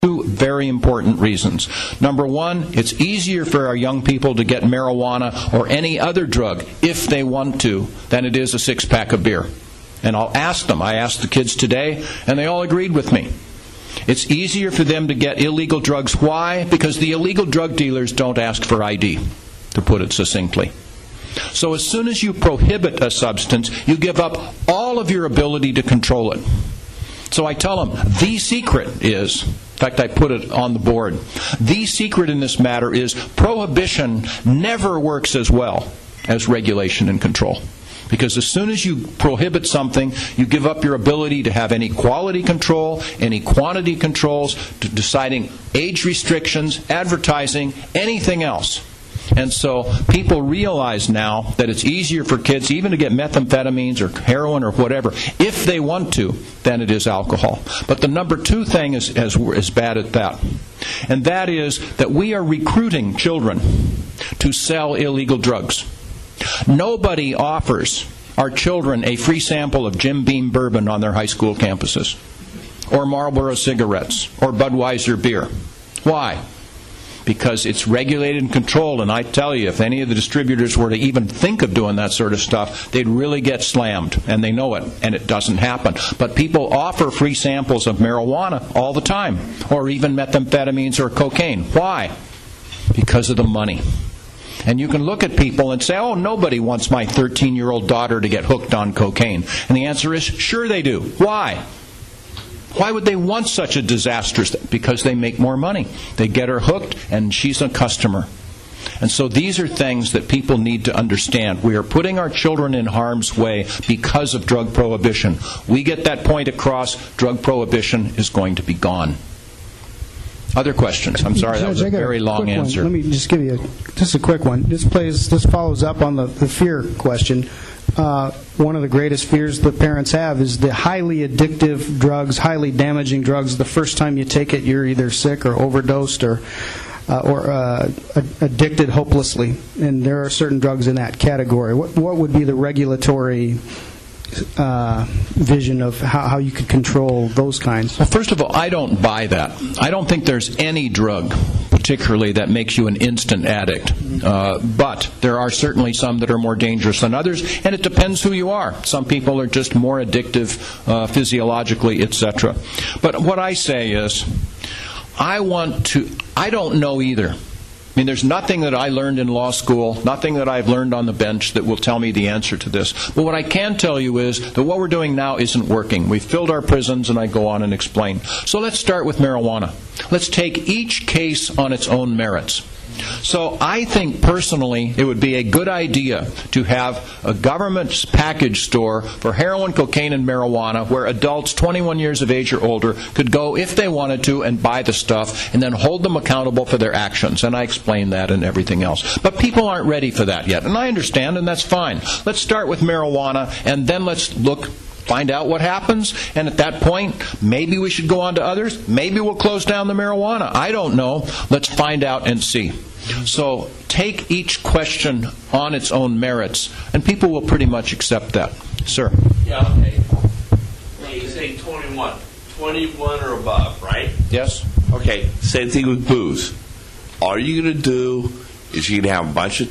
Two very important reasons. Number one, it's easier for our young people to get marijuana or any other drug, if they want to, than it is a six-pack of beer. And I'll ask them. I asked the kids today, and they all agreed with me. It's easier for them to get illegal drugs. Why? Because the illegal drug dealers don't ask for ID, to put it succinctly. So as soon as you prohibit a substance, you give up all of your ability to control it. So I tell them, the secret is, in fact I put it on the board, the secret in this matter is prohibition never works as well as regulation and control. Because as soon as you prohibit something, you give up your ability to have any quality control, any quantity controls, to deciding age restrictions, advertising, anything else. And so people realize now that it's easier for kids even to get methamphetamines or heroin or whatever, if they want to, than it is alcohol. But the number two thing is bad at that. And that is that we are recruiting children to sell illegal drugs. Nobody offers our children a free sample of Jim Beam bourbon on their high school campuses, or Marlboro cigarettes, or Budweiser beer. Why? Because it's regulated and controlled, and I tell you, if any of the distributors were to even think of doing that sort of stuff, they'd really get slammed, and they know it, and it doesn't happen. But people offer free samples of marijuana all the time, or even methamphetamines or cocaine. Why? Because of the money. And you can look at people and say, oh, nobody wants my 13-year-old daughter to get hooked on cocaine. And the answer is, sure they do. Why? Why would they want such a disastrous thing? Because they make more money. They get her hooked, and she's a customer. And so these are things that people need to understand. We are putting our children in harm's way because of drug prohibition. We get that point across, drug prohibition is going to be gone. Other questions? I'm sorry, that was a very long answer. Let me just give you just a quick one. This follows up on the fear question. One of the greatest fears that parents have is the highly addictive drugs, highly damaging drugs. The first time you take it, you're either sick or overdosed or addicted hopelessly. And there are certain drugs in that category. What would be the regulatory vision of how you could control those kinds? Well, first of all, I don't buy that. I don't think there's any drug particularly that makes you an instant addict. But there are certainly some that are more dangerous than others, and it depends who you are. Some people are just more addictive physiologically, etc. But what I say is, I don't know either. I mean, there's nothing that I learned in law school, nothing that I've learned on the bench that will tell me the answer to this. But what I can tell you is that what we're doing now isn't working. We've filled our prisons, and I go on and explain. So let's start with marijuana. Let's take each case on its own merits. So I think personally it would be a good idea to have a government package store for heroin, cocaine, and marijuana where adults 21 years of age or older could go if they wanted to and buy the stuff and then hold them accountable for their actions. And I explained that and everything else. But people aren't ready for that yet. And I understand, and that's fine. Let's start with marijuana, and then let's find out what happens, and at that point, maybe we should go on to others. Maybe we'll close down the marijuana. I don't know. Let's find out and see. So take each question on its own merits, and people will pretty much accept that. Sir? Yeah, okay. You say 21. 21 or above, right? Yes. Okay, same thing with booze. All you're going to do is you're going to have a bunch of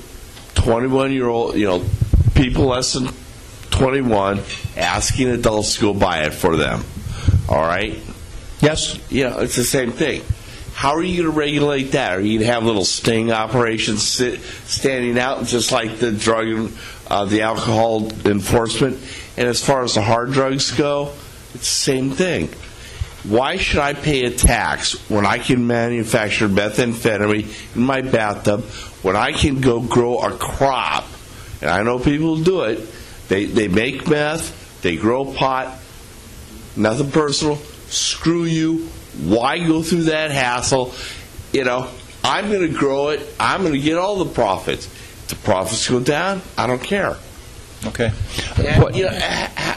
21-year-old, people less than 21 asking adults to go buy it for them. All right? Yes. It's the same thing. How are you going to regulate that? Are you going to have little sting operations standing out just like the drug and the alcohol enforcement? And as far as the hard drugs go, it's the same thing. Why should I pay a tax when I can manufacture methamphetamine in my bathtub, when I can go grow a crop? And I know people do it. They make meth, they grow pot, nothing personal. Screw you. Why go through that hassle? I'm going to grow it. I'm going to get all the profits. If the profits go down, I don't care. Okay. And,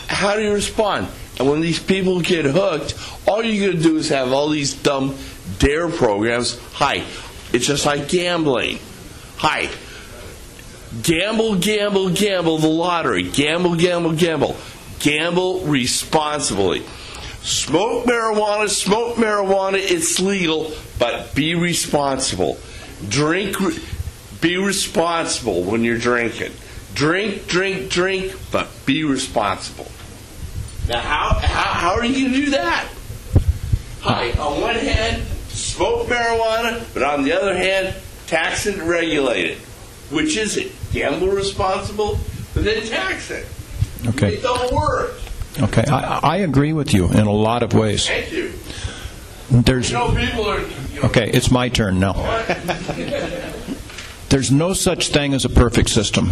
how do you respond? And when these people get hooked, all you're going to do is have all these dumb DARE programs. Hi, it's just like gambling. Hi, gamble, gamble, gamble the lottery. Gamble, gamble, gamble. Gamble responsibly. Smoke marijuana, it's legal, but be responsible. Be responsible when you're drinking. Drink, but be responsible. Now, how are you going to do that? On one hand, smoke marijuana, but on the other hand, tax it and regulate it. Which is it? Gamble responsible, but then tax it. Okay. It don't work. Okay, I agree with you in a lot of ways. Thank you. People are... Okay, it's my turn now. There's no such thing as a perfect system.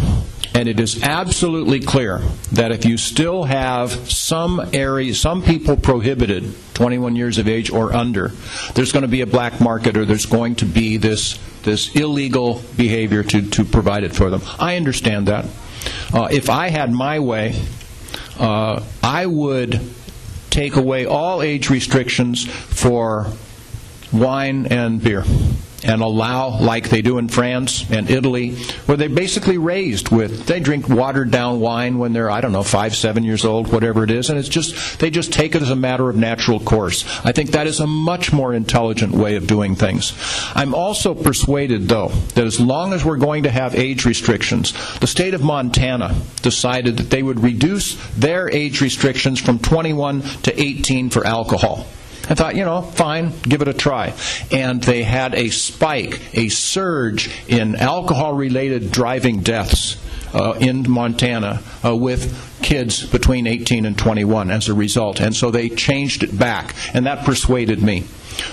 And it is absolutely clear that if you still have some people prohibited, 21 years of age or under, there's going to be a black market, or there's going to be this illegal behavior to provide it for them. I understand that. If I had my way, I would take away all age restrictions for wine and beer, and allow, like they do in France and Italy, where they basically they drink watered down wine when they're, 5, 7 years old, whatever it is, and they just take it as a matter of natural course. I think that is a much more intelligent way of doing things. I'm also persuaded, though, that as long as we're going to have age restrictions, the state of Montana decided that they would reduce their age restrictions from 21 to 18 for alcohol. I thought, fine, give it a try. And they had a surge in alcohol-related driving deaths in Montana with kids between 18 and 21 as a result. And so they changed it back, and that persuaded me.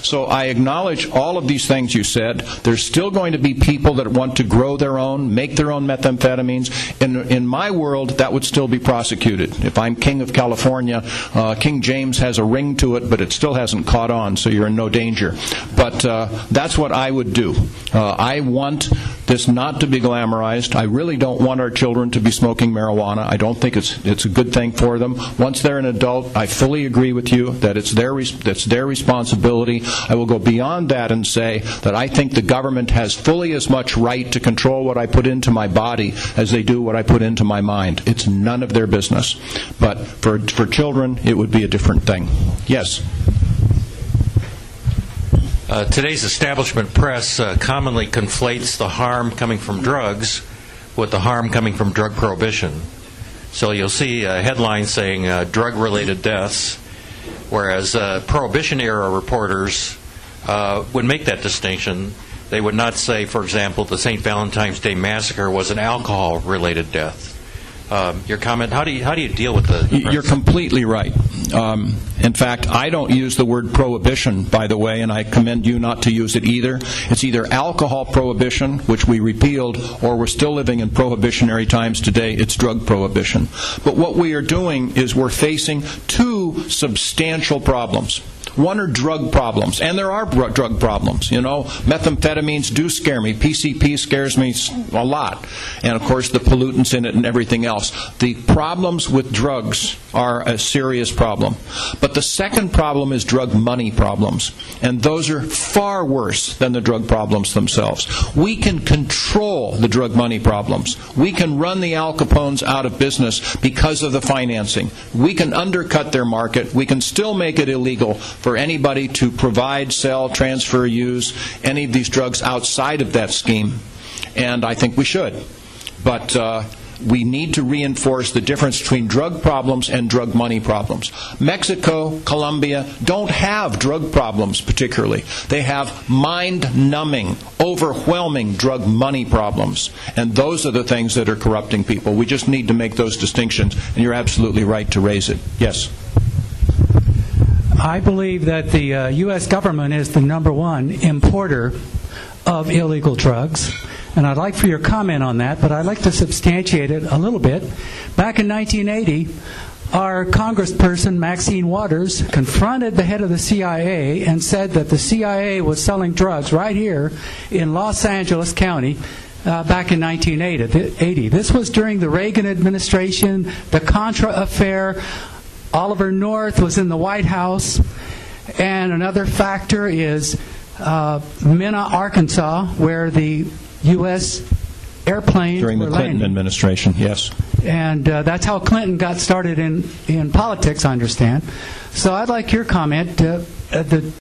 So I acknowledge all of these things you said. There's still going to be people that want to grow their own, make their own methamphetamines. In my world, that would still be prosecuted. If I'm king of California, King James has a ring to it, but it still hasn't caught on, so you're in no danger. But that's what I would do. I want this not to be glamorized. I really don't want our children to be smoking marijuana. I don't think it's a good thing for them. Once they're an adult, I fully agree with you that it's their responsibility. I will go beyond that and say that I think the government has fully as much right to control what I put into my body as they do what I put into my mind. It's none of their business. But for children, it would be a different thing. Yes? Today's establishment press commonly conflates the harm coming from drugs with the harm coming from drug prohibition. So you'll see a headline saying drug-related deaths, whereas Prohibition-era reporters would make that distinction. They would not say, for example, the St. Valentine's Day Massacre was an alcohol-related death. Your comment, how do you deal with the press? You're completely right. In fact, I don't use the word prohibition, by the way, and I commend you not to use it either. It's either alcohol prohibition, which we repealed, or we're still living in prohibitionary times today. It's drug prohibition. But what we are doing is we're facing two substantial problems. One are drug problems, and there are drug problems. Methamphetamines do scare me. PCP scares me a lot. And, of course, the pollutants in it and everything else. The problems with drugs are a serious problem. But the second problem is drug money problems. And those are far worse than the drug problems themselves. We can control the drug money problems. We can run the Al Capones out of business because of the financing. We can undercut their market. We can still make it illegal for anybody to provide, sell, transfer, use any of these drugs outside of that scheme. And I think we should. But we need to reinforce the difference between drug problems and drug money problems. Mexico, Colombia don't have drug problems particularly. They have mind-numbing, overwhelming drug money problems. And those are the things that are corrupting people. We just need to make those distinctions. And you're absolutely right to raise it. Yes? I believe that the U.S. government is the #1 importer of illegal drugs. And I'd like for your comment on that, but I'd like to substantiate it a little bit. Back in 1980, our congressperson, Maxine Waters, confronted the head of the CIA and said that the CIA was selling drugs right here in Los Angeles County back in 1980. This was during the Reagan administration, the Contra affair. Oliver North was in the White House. And another factor is Mena, Arkansas, where the U.S. airplanes During the were Clinton landing. administration, yes. And that's how Clinton got started in politics, I understand. So I'd like your comment. The